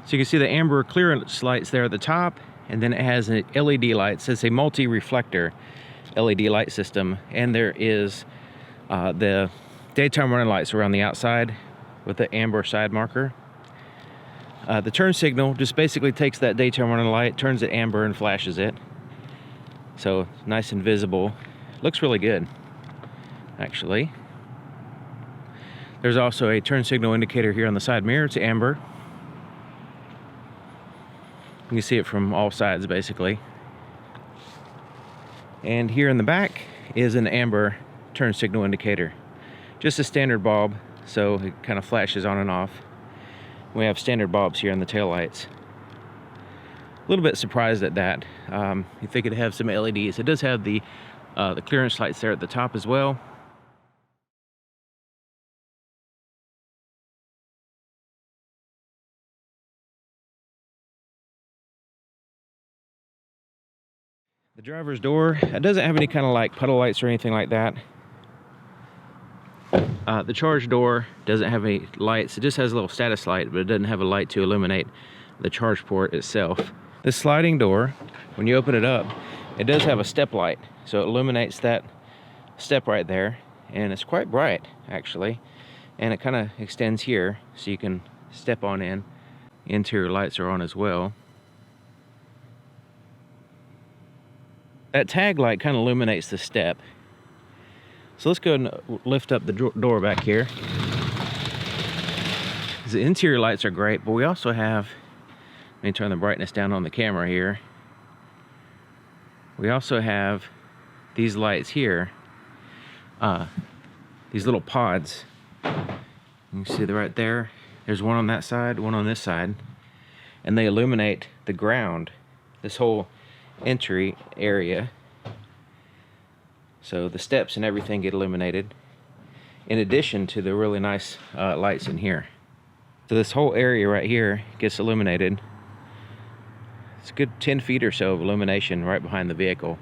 So you can see the amber clearance lights there at the top, and then it has an LED lights. It's a multi-reflector LED light system, and there is the daytime running lights around the outside with the amber side marker. The turn signal just basically takes that daytime running light, turns it amber, and flashes it. So nice and visible. Looks really good, actually. There's also a turn signal indicator here on the side mirror. It's amber. You can see it from all sides, basically. And here in the back is an amber turn signal indicator. Just a standard bulb, so it kind of flashes on and off. We have standard bulbs here in the taillights. A little bit surprised at that. You think it'd have some LEDs. It does have the clearance lights there at the top as well. The driver's door, it doesn't have any kind of like puddle lights or anything like that. The charge door doesn't have any lights. It just has a little status light, but it doesn't have a light to illuminate the charge port itself. This sliding door, when you open it up, it does have a step light, so it illuminates that step right there, and it's quite bright actually, and it kind of extends here so you can step on in. Interior lights are on as well. That tag light kind of illuminates the step. So let's go and lift up the door back here. The interior lights are great, but we also have, let me turn the brightness down on the camera here. We also have these lights here, these little pods. You can see they're right there. There's one on that side, one on this side, and they illuminate the ground, this whole entry area. So the steps and everything get illuminated, in addition to the really nice lights in here. So this whole area right here gets illuminated. It's a good 10 feet or so of illumination right behind the vehicle.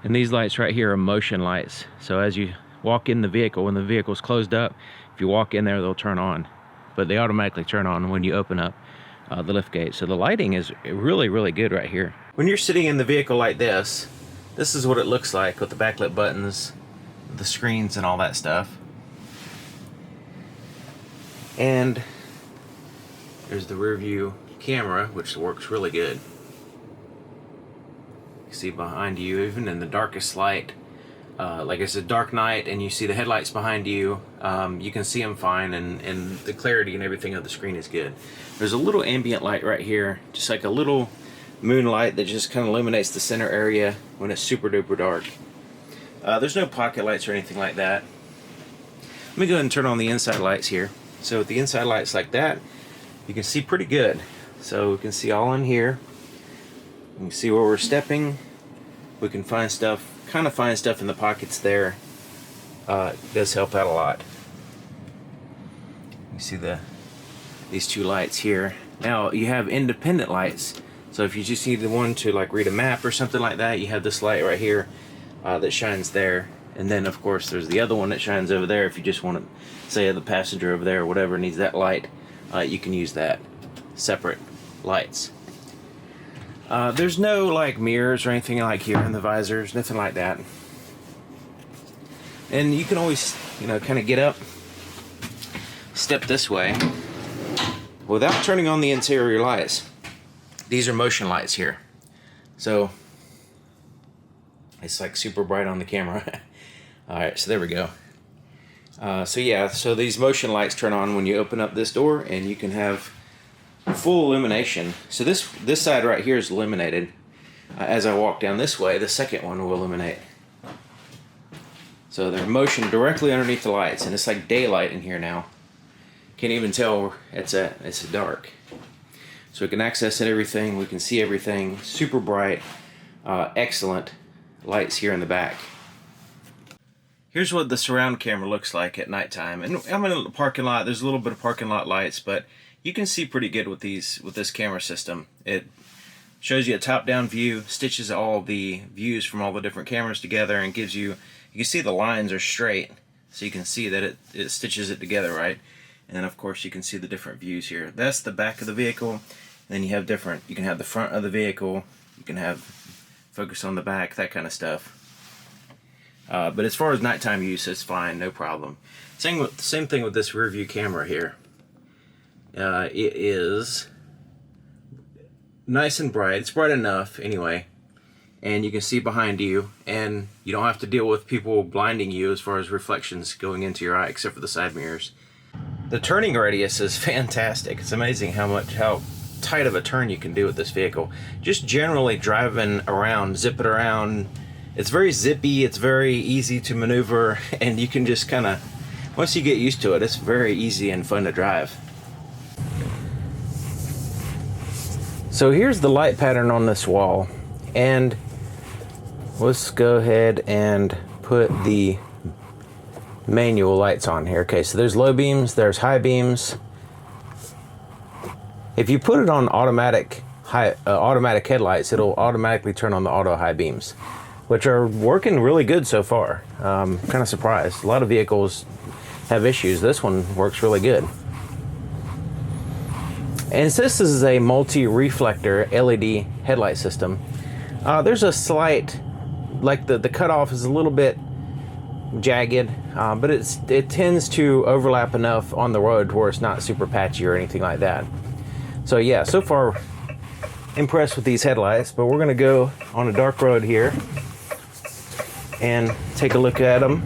And these lights right here are motion lights. So as you walk in the vehicle, when the vehicle's closed up, if you walk in there, they'll turn on. But they automatically turn on when you open up the lift gate. So the lighting is really, really good right here. When you're sitting in the vehicle like this is what it looks like with the backlit buttons, the screens and all that stuff. And there's the rear view camera, which works really good. You can see behind you, even in the darkest light, like it's a dark night and you see the headlights behind you, you can see them fine, and the clarity and everything of the screen is good. There's a little ambient light right here, just like a little moonlight that just kind of illuminates the center area when it's super duper dark. There's no pocket lights or anything like that. Let me go ahead and turn on the inside lights here. So with the inside lights like that, you can see pretty good. So we can see all in here. You can see where we're stepping. We can find stuff, kind of find stuff in the pockets there. It does help out a lot. You see these two lights here. Now you have independent lights. So if you just need the one to like read a map or something like that, you have this light right here that shines there. And then of course there's the other one that shines over there. If you just want to say the passenger over there or whatever needs that light, you can use that. Separate lights. There's no like mirrors or anything like here in the visors, nothing like that. And you can always, you know, kind of get up, step this way without turning on the interior lights. These are motion lights here. So it's like super bright on the camera. Alright, so there we go. So yeah, so these motion lights turn on when you open up this door, and you can have full illumination. So this side right here is illuminated. As I walk down this way, the second one will illuminate. So they're motion directly underneath the lights, and it's like daylight in here now. Can't even tell it's dark. So we can access everything, we can see everything, super bright, excellent lights here in the back. Here's what the surround camera looks like at nighttime. And I'm in a parking lot, there's a little bit of parking lot lights, but you can see pretty good with this camera system. It shows you a top-down view, stitches all the views from all the different cameras together, and gives you, can see the lines are straight so you can see that it stitches it together right. And then of course you can see the different views here. That's the back of the vehicle. And then you have different, you can have the front of the vehicle, you can have focus on the back, that kind of stuff. But as far as nighttime use, it's fine, no problem. Same thing with this rear view camera here. It is nice and bright. It's bright enough anyway, and you can see behind you, and you don't have to deal with people blinding you as far as reflections going into your eye, except for the side mirrors. The turning radius is fantastic. It's amazing how tight of a turn you can do with this vehicle. Just generally driving around, zipping around, it's very zippy, it's very easy to maneuver, and you can just kind of, once you get used to it, it's very easy and fun to drive. So here's the light pattern on this wall, and let's go ahead and put the manual lights on here. Okay, so there's low beams, there's high beams. If you put it on automatic headlights, it'll automatically turn on the auto high beams, which are working really good so far. Kind of surprised. A lot of vehicles have issues. This one works really good. And since this is a multi-reflector LED headlight system, there's a slight, like the cutoff is a little bit jagged, but it tends to overlap enough on the road where it's not super patchy or anything like that. So yeah, so far impressed with these headlights, but we're gonna go on a dark road here and take a look at them.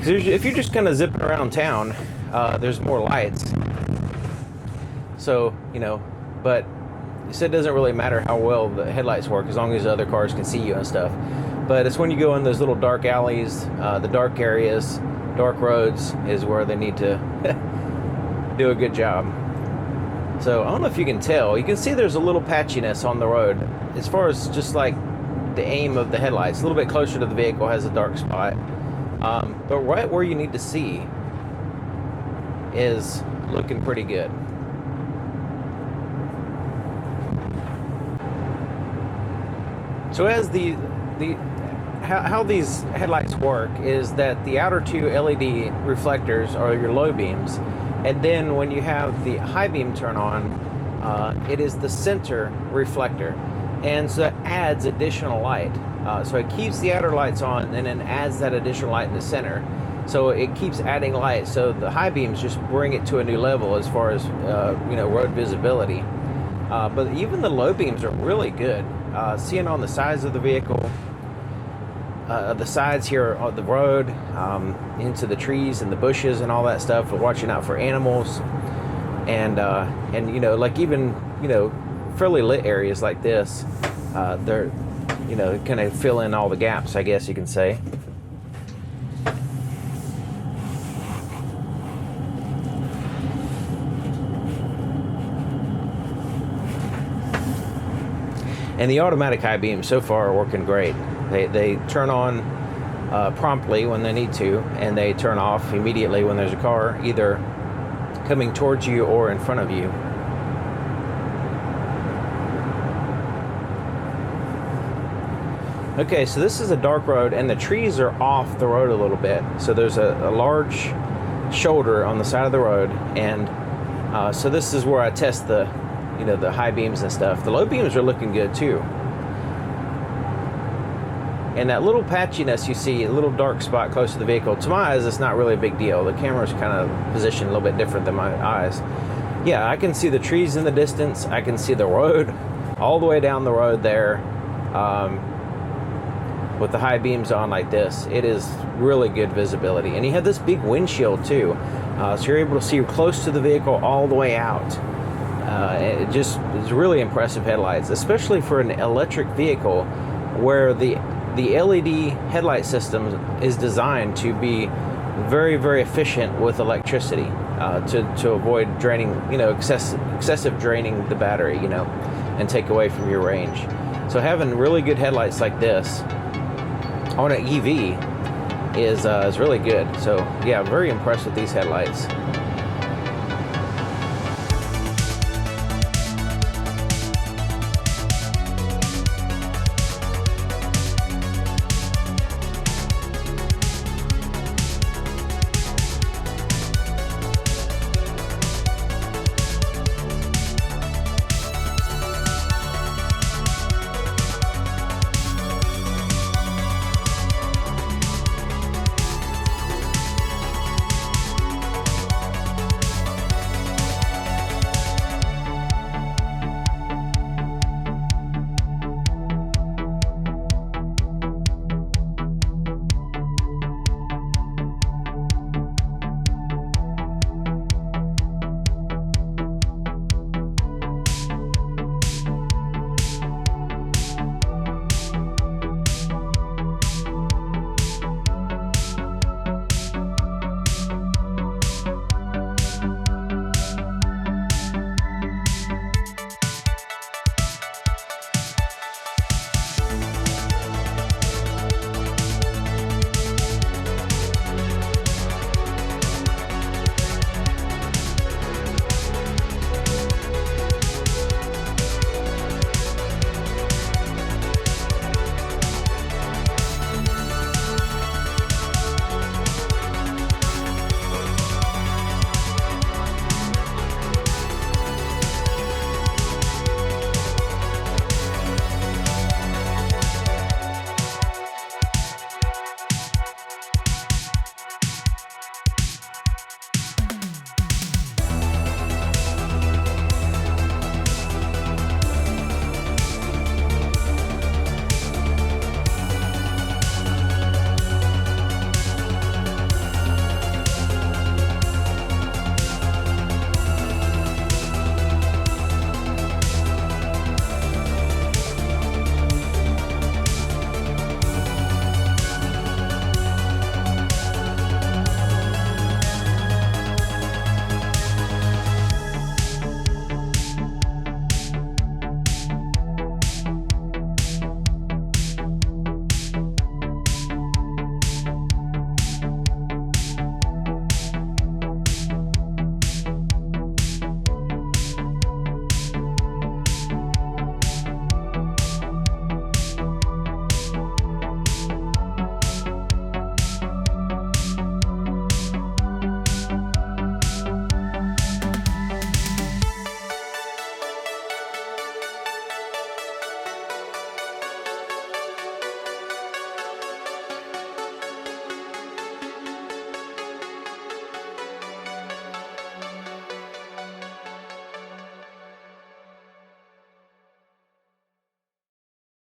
If you're just kind of zipping around town, there's more lights. So, you know, but it doesn't really matter how well the headlights work as long as the other cars can see you and stuff. But it's when you go in those little dark alleys, the dark areas, dark roads is where they need to do a good job. So I don't know if you can tell. You can see there's a little patchiness on the road as far as just like the aim of the headlights. A little bit closer to the vehicle has a dark spot. But right where you need to see is looking pretty good. So as how these headlights work is that the outer two LED reflectors are your low beams, and then when you have the high beam turn on, it is the center reflector, and so that adds additional light. So it keeps the outer lights on and then adds that additional light in the center. So it keeps adding light. So the high beams just bring it to a new level as far as road visibility. But even the low beams are really good. Seeing on the sides of the vehicle, the sides here on the road, into the trees and the bushes and all that stuff. We're watching out for animals, and like even fairly lit areas like this, they're kind of fill in all the gaps, I guess you can say. And the automatic high beams so far are working great. They turn on promptly when they need to, and they turn off immediately when there's a car either coming towards you or in front of you. Okay, so this is a dark road, and the trees are off the road a little bit. So there's a large shoulder on the side of the road, and so this is where I test the high beams and stuff. The low beams are looking good too. And that little patchiness you see, a little dark spot close to the vehicle, to my eyes, it's not really a big deal. The camera's kind of positioned a little bit different than my eyes. Yeah, I can see the trees in the distance. I can see the road all the way down the road there. With the high beams on like this, it is really good visibility. And you have this big windshield too. So you're able to see close to the vehicle all the way out. It's really impressive headlights, especially for an electric vehicle where the LED headlight system is designed to be very, very efficient with electricity, to avoid draining, excessive draining the battery, and take away from your range. So having really good headlights like this on an EV is really good. So yeah, very impressed with these headlights.